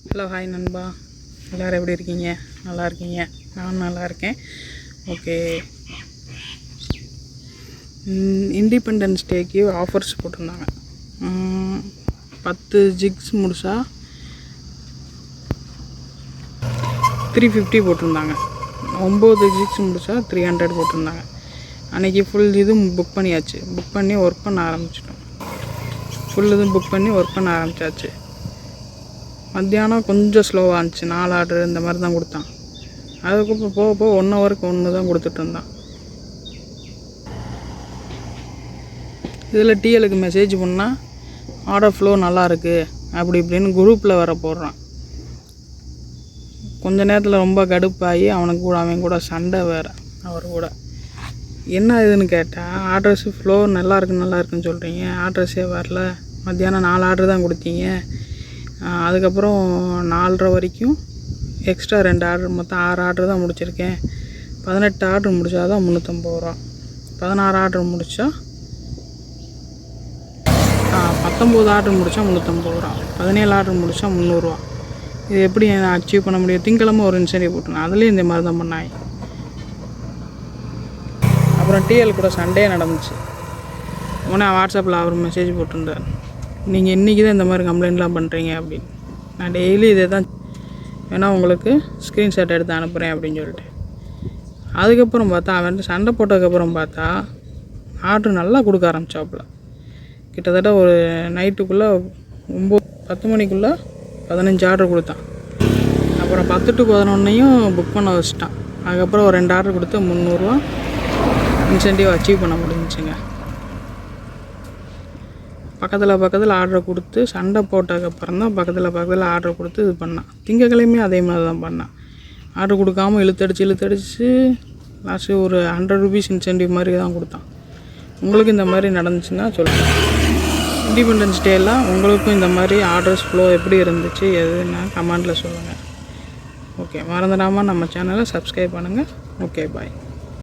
Hello hi நண்பா, எல்லோரும் எப்படி இருக்கீங்க? நல்லா இருக்கீங்க? நான் நல்லா இருக்கேன். ஓகே, இண்டிபெண்டன்ஸ் டேக்கு ஆஃபர்ஸ் போட்டிருந்தாங்க. 10 ஜிக்ஸ் முடிச்சா 350 போட்டிருந்தாங்க. 9 ஜிக்ஸ் முடித்தா 300 போட்டிருந்தாங்க. அன்றைக்கி ஃபுல் இதுவும் புக் பண்ணியாச்சு. புக் பண்ணி ஒர்க் பண்ண ஆரம்பிச்சிட்டோம். ஃபுல் இதுவும் புக் பண்ணி ஒர்க் பண்ண ஆரம்பித்தாச்சு. மத்தியானம் கொஞ்சம் ஸ்லோவாக இருந்துச்சு. 4 ஆர்டர் இந்த மாதிரி தான் கொடுத்தான். அதுக்கப்புறம் போக போக 1 ஹவருக்கு 1 தான் கொடுத்துட்டு இருந்தான். இதில் டிஎலுக்கு மெசேஜ் பண்ணால் ஆர்டர் ஃப்ளோ நல்லாயிருக்கு அப்படி இப்படின்னு குரூப்பில் வர போடுறான். கொஞ்ச நேரத்தில் ரொம்ப கடுப்பாகி அவன் கூட சண்டை வேறு. அவர் கூட என்ன இதுன்னு கேட்டால், ஆர்டர்ஸ் ஃப்ளோ நல்லா இருக்குன்னு சொல்கிறீங்க, ஆர்டர்ஸே வரல. மத்தியானம் 4 ஆர்டர் தான் கொடுத்தீங்க. அதுக்கப்புறம் 4:30 வரைக்கும் எக்ஸ்ட்ரா 2 ஆர்டர், மொத்தம் 6 ஆர்டர் தான் முடிச்சிருக்கேன். 18 ஆர்டர் முடித்தா தான் 350 ரூபா. 16 ஆர்டர் முடித்தா 19 ஆர்டர் முடித்தா 350 ரூபா. 17 ஆர்டர் முடித்தா 300 ரூபா. இது எப்படி நான் அச்சீவ் பண்ண முடியும்? திங்கக்கிழமை ஒரு இன்சென்டிவ் போட்டுருந்தேன். அதுலேயும் இந்த மாதிரி தான் பண்ணாங்க. அப்புறம் டிஎல் கூட சண்டே நடந்துச்சு. உடனே வாட்ஸ்அப்பில் அவர் மெசேஜ் போட்டிருந்தார், நீங்கள் இன்றைக்கி தான் இந்த மாதிரி கம்ப்ளைண்ட்லாம் பண்ணுறீங்க அப்படின்னு. நான் டெய்லி இதை தான் வேணால் உங்களுக்கு ஸ்க்ரீன்ஷாட் எடுத்து அனுப்புகிறேன் அப்படின்னு சொல்லிட்டு. அதுக்கப்புறம் பார்த்தா அவன் சண்டை போட்டதுக்கப்புறம் பார்த்தா ஆர்டர் நல்லா கொடுக்க ஆரம்பித்தாப்புல. கிட்டத்தட்ட ஒரு நைட்டுக்குள்ளே 10 மணிக்குள்ளே 15 ஆர்டர் கொடுத்தான். அப்புறம் 10 to 11 புக் பண்ண வச்சுட்டான். அதுக்கப்புறம் ஒரு 2 ஆர்டர் கொடுத்து 300 ரூபா இன்சென்டிவ் அச்சீவ் பண்ண முடிஞ்சிச்சுங்க. பக்கத்தில் ஆர்டர் கொடுத்து சண்டை போட்டதுக்கப்புறம் தான் பக்கத்தில் ஆர்டர் கொடுத்து இது பண்ணான். திங்கக்கிழமையும் அதே மாதிரி தான் பண்ணான். ஆர்டர் கொடுக்காமல் இழுத்தடிச்சு லாஸ்ட்டு ஒரு 100 ருபீஸ் இன்சென்டிவ் மாதிரி தான் கொடுத்தான். உங்களுக்கு இந்த மாதிரி நடந்துச்சுன்னா சொல்லுங்கள். இண்டிபெண்டன்ஸ் டேலாம் உங்களுக்கும் இந்த மாதிரி ஆர்டர்ஸ் ஃப்ளோ எப்படி இருந்துச்சு எதுன்னா கமெண்டில் சொல்லுங்கள். ஓகே, மறந்துடாமல் நம்ம சேனலை சப்ஸ்கிரைப் பண்ணுங்கள். ஓகே, பாய்.